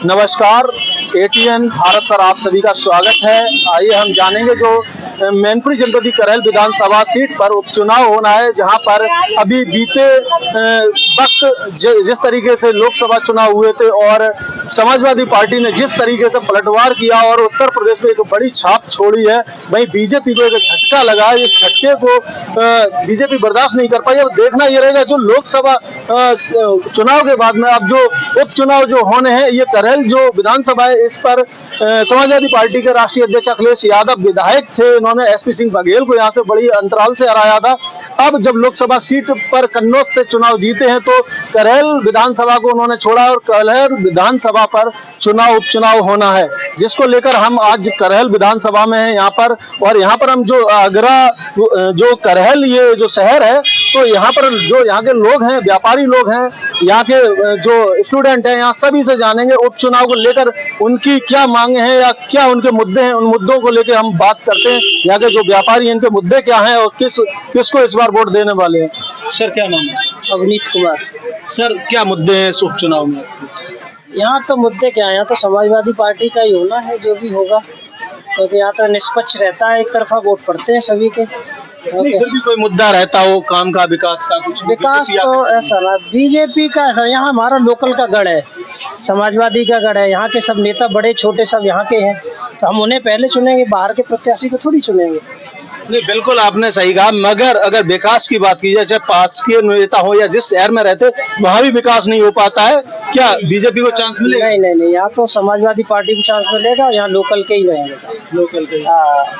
नमस्कार, एटीएन भारत पर आप सभी का स्वागत है। आइए हम जानेंगे जो मैनपुरी जनपद की करैल विधानसभा सीट पर उपचुनाव होना है, जहां पर अभी बीते वक्त जिस तरीके से लोकसभा चुनाव हुए थे और समाजवादी पार्टी ने जिस तरीके से पलटवार किया और उत्तर प्रदेश में एक बड़ी छाप छोड़ी है, वहीं बीजेपी को एक झटका लगा है। इस झटके को बीजेपी बर्दाश्त नहीं कर पाई। अब देखना ये रहेगा जो लोकसभा चुनाव के बाद में अब जो उपचुनाव जो होने हैं, ये करैल जो विधानसभा है, इस पर समाजवादी पार्टी के राष्ट्रीय अध्यक्ष अखिलेश यादव विधायक थे, उन्होंने एसपी सिंह बघेल को यहाँ से बड़ी अंतराल से हराया था। अब जब लोकसभा सीट पर कन्नौज से चुनाव जीते हैं तो करैल विधानसभा को उन्होंने छोड़ा और करैल विधानसभा पर उपचुनाव होना है, जिसको लेकर हम आज करैल विधानसभा में हैं यहाँ पर। और यहाँ पर हम जो आगरा जो करैल ये जो शहर है, तो यहाँ पर जो यहाँ के लोग हैं, व्यापारी लोग हैं, यहाँ के जो स्टूडेंट हैं, यहाँ सभी से जानेंगे उपचुनाव को लेकर उनकी क्या मांगे हैं या क्या उनके मुद्दे हैं। उन मुद्दों को लेकर हम बात करते हैं। यहाँ के जो व्यापारी हैं, इनके मुद्दे क्या हैं और किसको इस बार वोट देने वाले हैं। सर क्या नाम है? अवनीत कुमार। सर क्या मुद्दे हैं इस उपचुनाव में? यहाँ तो मुद्दे क्या है, यहाँ तो समाजवादी पार्टी का ही होना है, जो भी होगा, क्योंकि यहाँ तो निष्पक्ष रहता है, एक तरफा वोट पड़ते हैं सभी के। फिर भी कोई मुद्दा रहता हो काम का, विकास का, कुछ विकास तो ऐसा ना, बीजेपी का ऐसा, यहाँ हमारा लोकल का गढ़ है, समाजवादी का गढ़ है। यहाँ के सब नेता बड़े छोटे सब यहाँ के हैं, तो हम उन्हें पहले चुनेंगे, बाहर के प्रत्याशी को थोड़ी चुनेंगे। नहीं, बिल्कुल आपने सही कहा, मगर अगर विकास की बात की जाए, चाहे पास के नेता हो या जिस शहर में रहते, वहाँ भी विकास नहीं हो पाता है। क्या बीजेपी को चांस मिलेगा? नहीं, यहाँ तो समाजवादी पार्टी को चांस मिलेगा, यहाँ लोकल के ही रहेंगे, लोकल के।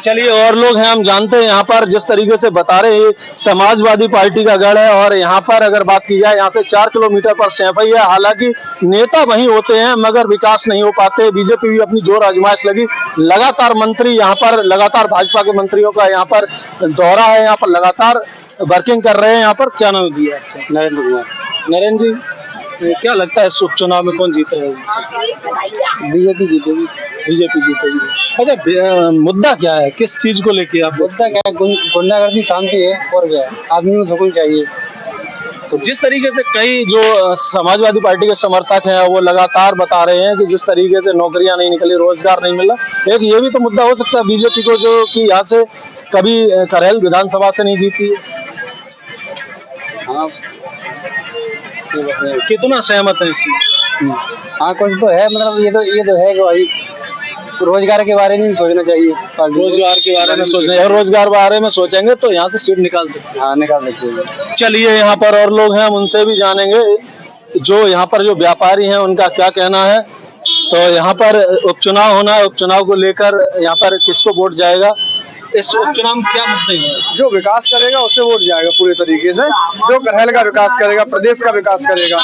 चलिए, और लोग हैं, हम जानते हैं यहाँ पर जिस तरीके से बता रहे हैं, समाजवादी पार्टी का गढ़ है और यहाँ पर अगर बात की जाए, यहाँ से 4 किलोमीटर पर सैफई है। हालांकि नेता वहीं होते हैं मगर विकास नहीं हो पाते। बीजेपी भी अपनी जोर आजमाइश लगी, लगातार मंत्री यहाँ पर, लगातार भाजपा के मंत्रियों का यहाँ पर दौरा है, यहाँ पर लगातार वर्किंग कर रहे हैं। यहाँ पर क्या नाम दिया है? नरेंद्र कुमार। नरेंद्र जी, क्या लगता है इस उपचुनाव में कौन जीत रहा है? बीजेपी जीतेगी। बीजेपी जीतेगी। अच्छा, मुद्दा क्या है, किस चीज को लेके आप? मुद्दा क्या है, गुंडागर्दी शांति है और क्या है, आदमी को धोखा चाहिए। तो जिस तरीके से कई जो समाजवादी पार्टी के समर्थक हैं वो लगातार बता रहे हैं कि जिस तरीके से नौकरियां नहीं निकली, रोजगार नहीं मिला, एक ये भी तो मुद्दा हो सकता है बीजेपी को, जो कि यहाँ से कभी करैल विधानसभा से नहीं जीती है। हाँ, कितना सहमत है इसमें? हाँ, कुछ तो है, मतलब ये तो है कि भाई रोजगार के बारे में भी सोचना चाहिए। रोजगार के बारे में सोचना है, और रोजगार के बारे में सोचेंगे तो यहाँ से सीट निकाल सकते हैं। हाँ, निकाल सकते हैं। चलिए, यहाँ पर और लोग हैं, हम उनसे भी जानेंगे जो यहाँ पर जो व्यापारी हैं उनका क्या कहना है। तो यहाँ पर उपचुनाव होना है, उपचुनाव को लेकर यहाँ पर किसको वोट जाएगा, इस उपचुनाव में क्या मुद्दे हैं? जो विकास करेगा उसे वोट जाएगा पूरे तरीके से। जो करैल का विकास करेगा, प्रदेश का विकास करेगा,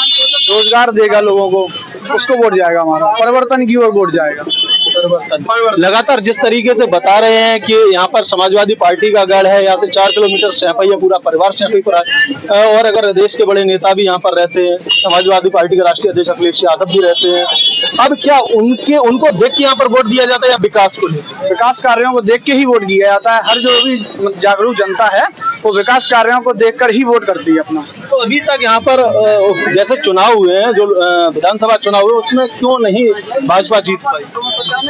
रोजगार देगा लोगों को, उसको वोट जाएगा। हमारा परिवर्तन की ओर वोट जाएगा। लगातार जिस तरीके से बता रहे हैं कि यहाँ पर समाजवादी पार्टी का गढ़ है, यहाँ से 4 किलोमीटर सैफई है, पूरा परिवार सैफई पर है, और अगर देश के बड़े नेता भी यहाँ पर रहते हैं, समाजवादी पार्टी के राष्ट्रीय अध्यक्ष अखिलेश यादव भी रहते हैं। अब क्या उनको देख के यहाँ पर वोट दिया जाता है या विकास को लेकर? विकास कार्यों को देख के ही वोट दिया जाता है। हर जो भी जागरूक जनता है वो विकास कार्यों को देखकर ही वोट करती है अपना। तो अभी तक यहाँ पर जैसे चुनाव हुए हैं, जो विधानसभा चुनाव हुए, उसमें क्यों नहीं भाजपा जीत पाई?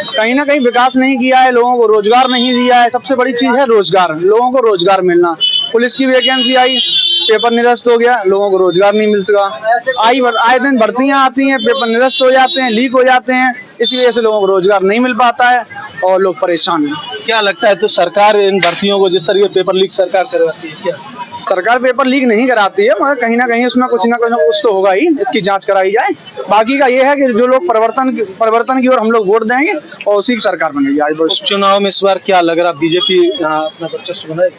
कहीं ना कहीं विकास नहीं किया है, लोगों को रोजगार नहीं दिया है। सबसे बड़ी चीज है रोजगार, लोगों को रोजगार मिलना। पुलिस की वैकेंसी आई, पेपर निरस्त हो गया, लोगों को रोजगार नहीं मिल सका। आए दिन भर्तियां आती हैं, पेपर निरस्त हो जाते हैं, लीक हो जाते हैं, इसी वजह से लोगों को रोजगार नहीं मिल पाता है और लोग परेशान हैं। क्या लगता है, तो सरकार इन भर्तियों को जिस तरीके पेपर लीक सरकार करवाती है, क्या सरकार पेपर लीक नहीं कराती है, मगर कहीं ना कहीं उसमें कुछ ना कुछ तो होगा ही, इसकी जांच कराई जाए। बाकी का ये है कि जो लोग परिवर्तन की ओर हम लोग वोट देंगे और उसी की सरकार बनेगी। आज बस चुनाव में इस बार क्या लग रहा, बीजेपी अपना वर्चस्व बनाएगी?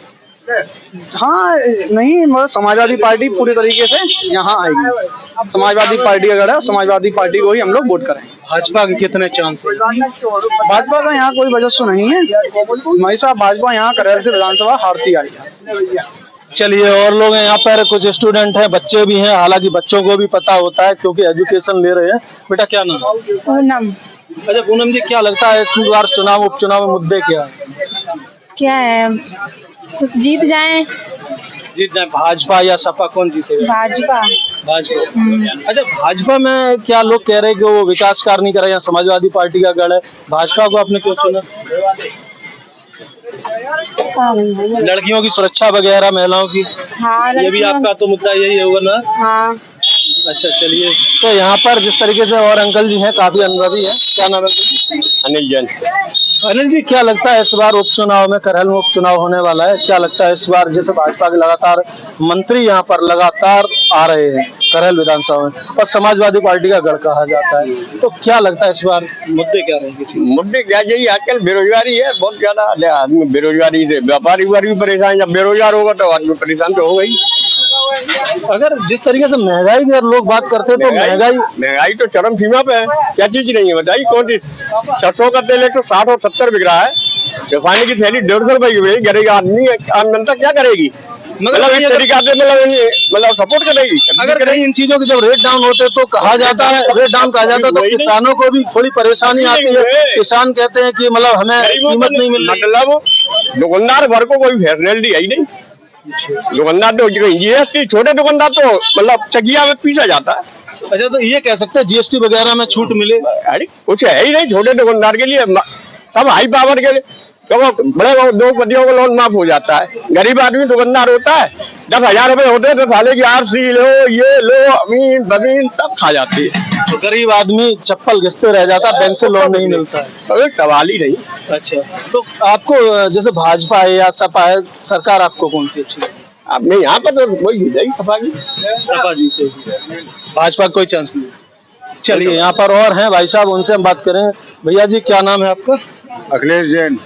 हाँ, नहीं, मगर समाजवादी पार्टी पूरी तरीके से यहाँ आएगी। समाजवादी पार्टी का गढ़ है, समाजवादी पार्टी को ही हम लोग वोट करेंगे। भाजपा के कितने चांस है? भाजपा का यहाँ कोई वजह नहीं है, हमेशा भाजपा यहाँ करैल से विधानसभा हारती आई है। चलिए, और लोग हैं यहाँ पर, कुछ स्टूडेंट हैं, बच्चे भी हैं। हालांकि बच्चों को भी पता होता है क्योंकि एजुकेशन ले रहे हैं। बेटा क्या नाम? पूनम। अच्छा पूनम जी, क्या लगता है इस बार चुनाव उपचुनाव में मुद्दे क्या है? जीत जाए, भाजपा या सपा, कौन जीतेगा? भाजपा। भाजपा। अच्छा, भाजपा में क्या लोग कह रहे हैं कि वो विकास कार्य नहीं कर रहे हैं, समाजवादी पार्टी का गढ़ है, भाजपा को आपने क्यों चुना? लड़कियों की सुरक्षा वगैरह, महिलाओं की, हाँ ये भी आपका तो मुद्दा यही होगा ना? हाँ अच्छा चलिए, तो यहाँ पर जिस तरीके से और अंकल जी हैं, काफी अनुभवी हैं। क्या नाम है अंकल जी? अनिल जैन। अनिल जी, क्या लगता है इस बार उपचुनाव में, करहल में उपचुनाव होने वाला है, क्या लगता है इस बार जैसे भाजपा के लगातार मंत्री यहाँ पर लगातार आ रहे हैं करहल विधानसभा में और समाजवादी पार्टी का गढ़ कहा जाता है, तो क्या लगता है इस बार मुद्दे क्या रहेंगे? मुद्दे क्या यही आजकल बेरोजगारी है बहुत ज्यादा, आदमी बेरोजगारी से व्यापारी भी परेशान, जब बेरोजगार होगा तो आदमी परेशान तो होगा ही। अगर जिस तरीके से महंगाई की अगर लोग बात करते हैं तो महंगाई तो चरम सीमा पे है, क्या चीज नहीं है बताइए कौन सी? 600 का तेल 160 और 70 बिक रहा है, रिफाइनरी की थैली 150 रुपए की बिक रही, आदमी आम जनता क्या करेगी? मतलब इस तरीके से मतलब सपोर्ट करेगी। अगर कहीं इन चीजों के जब रेट डाउन होते तो कहा जाता है, रेट डाउन कहा जाता है तो किसानों को भी थोड़ी परेशानी आती है, किसान कहते हैं कि मतलब हमें कीमत नहीं मिल रही। मतलब दुकानदार भर को कोई फैसिलिटी है ही नहीं, दुकानदार तो जीएसटी, छोटे दुकानदार तो मतलब चकिया में पीसा जाता है। अच्छा, तो ये कह सकते हैं जीएसटी वगैरह में छूट मिले? अरे कुछ है ही नहीं छोटे दुकानदार के लिए, सब हाई पावर के लिए, तो बड़े दो पतियों को लोन माफ हो जाता है, गरीब आदमी दुकानदार होता है 10,000 रुपए होते हैं तो साले की आरसी लो, ये लो, अमीन बमीन सब खा जाती है, तो गरीब आदमी चप्पल घिसते रह जाता है, बैंक से लोन नहीं मिलता है। तो सवाल ही नहीं। अच्छा, तो आपको जैसे भाजपा है या सपा है, सरकार आपको कौन सी अच्छी है? अब नहीं, यहाँ पर तो वही जीतेगी, सपा की। सपा जीतेगी, भाजपा कोई चांस नहीं। चलिए, यहाँ पर और हैं भाई साहब, उनसे हम बात करें। भैया जी, क्या नाम है आपका? अखिलेश जैन।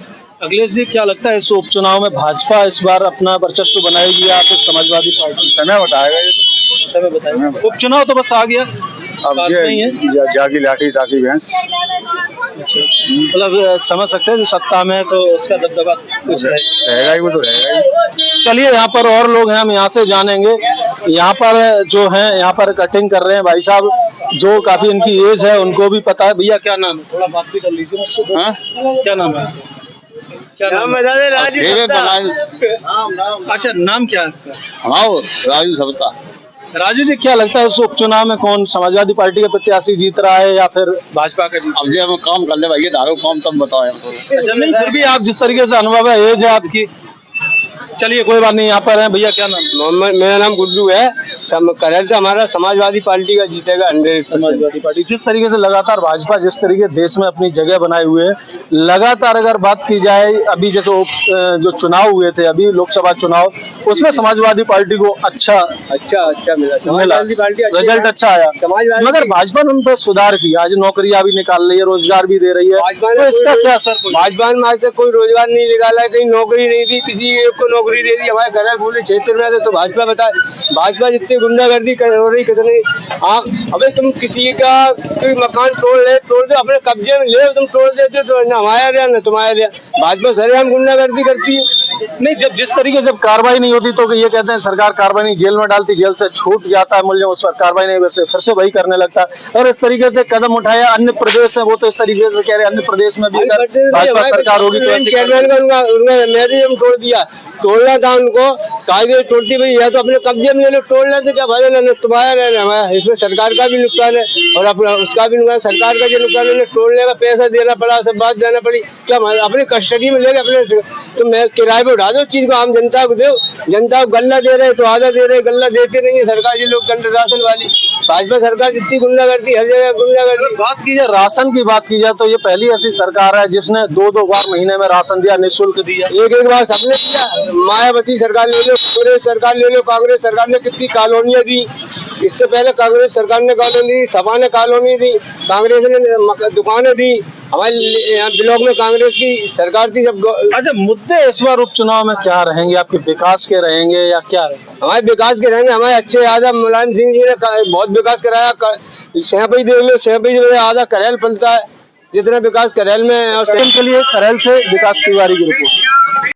अखिलेश जी, क्या लगता है इस उपचुनाव में भाजपा इस बार अपना वर्चस्व बनाएगी या फिर समाजवादी पार्टी? समय बताएगा ये तो। समय बताएगा। उपचुनाव तो बस आ गया, अब ये जागी लाठी ताकि भैंस। मतलब समझ सकते हैं सत्ता में तो उसका दबदबा कुछ रहेगा ही, वो तो रहेगा ही। चलिए, यहाँ पर और लोग हैं, हम यहाँ से जानेंगे। यहाँ पर जो हैं, यहाँ पर कटिंग कर रहे हैं भाई साहब, जो काफी इनकी एज है, उनको भी पता है। भैया क्या नाम है? थोड़ा बात भी कर लीजिए मुझसे। हाँ, क्या नाम है? क्या नाम है? अच्छा, नाम क्या है? हाँ, राजू सबका। राजू जी, क्या लगता है इस उपचुनाव में कौन समाजवादी पार्टी का प्रत्याशी जीत रहा है या फिर भाजपा का? अब ये हम काम कर ले भाई, धारो काम तब बताओ। अच्छा, नहीं फिर भी आप जिस तरीके से अनुभव है, एज है आपकी, चलिए कोई बात नहीं। यहाँ पर है भैया, क्या नाम? मोहम्मद, मेरा नाम गुड्डू है। करहल से हमारा समाजवादी पार्टी का जीतेगा 100%। समाजवादी पार्टी जिस तरीके से लगातार भाजपा जिस तरीके देश में अपनी जगह बनाए हुए है, लगातार अगर बात की जाए, अभी जैसे जो चुनाव हुए थे, अभी लोकसभा चुनाव, उसमें समाजवादी पार्टी को अच्छा मिला, रिजल्ट अच्छा आया, मगर भाजपा ने उन पर सुधार किया, आज नौकरियां भी निकाल रही है, रोजगार भी दे रही है, तो इसका क्या असर? भाजपा ने आज तक कोई रोजगार नहीं निकाला है, कहीं नौकरी नहीं दी, किसी को नौकरी दे दी हमारे करहल पूरे क्षेत्र में। तो भाजपा बताए, भाजपा जितनी गुंडागर्दी हो रही कितनी। आप अबे तुम किसी का कोई मकान तोड़ दो, अपने कब्जे में ले, तुम तोड़ देते तो ना हमारा रहा ना तुम्हारा रहा। भाजपा सरेआम गुंडागर्दी करती है। नहीं, जब जिस तरीके से कार्रवाई नहीं होती तो ये कहते हैं सरकार कार्रवाई नहीं, जेल में डालती, जेल से छूट जाता है मुल्य, उस पर कार्रवाई नहीं, वैसे फिर से वही करने लगता है। और इस तरीके से कदम उठाया अन्य प्रदेश है, वो तो इस तरीके से कह रहे अन्य प्रदेश में भी अगर भाजपा सरकार होगी तो मैंने तोड़ दिया, तोड़ना था उनको, कागज तोड़ती भाई, या तो अपने कब्जे में ले लो, तोड़ लेते क्या फायदा, लेना तुम्हारा रहना हमारा, इसमें सरकार का भी नुकसान है और अपना उसका भी नुकसान, सरकार का जो नुकसान है, तोड़ने का पैसा देना पड़ा, सब बात जाना पड़ी, क्या अपने कस्टडी में लेके अपने तो मैं किराए पे उठा दो चीज को, आम जनता को दो, जनता को गल्ला दे रहे तो आधा दे रहे, गल्ला देते नहीं है सरकार, ये लोग राशन वाली भाजपा सरकार जितनी गुंडा करती, हर जगह गुंडा करती। बात की जाए राशन की, बात की जाए तो ये पहली ऐसी सरकार है जिसने 2-2 बार महीने में राशन दिया, निःशुल्क दिया, एक बार सबने दिया। मायावती सरकार ले लो, कांग्रेस सरकार ले लो, कांग्रेस सरकार ने कितनी कॉलोनियां दी, इससे पहले कांग्रेस सरकार ने कॉलोनी दी, सपा ने कॉलोनी दी, कांग्रेस ने दुकानें दी, हमारे यहाँ ब्लॉक में कांग्रेस की सरकार थी जब। अच्छा, मुद्दे इस बार उपचुनाव में क्या रहेंगे आपके, विकास के रहेंगे या क्या रहेंगे? हमारे विकास के रहेंगे, हमारे अच्छे आधा मुलायम सिंह जी ने बहुत विकास कराया, सेहपई देख लो, सेहपई जो आधा करहल पलता है, जितना विकास करहल में। और के लिए करहल से विकास तिवारी की रिपोर्ट।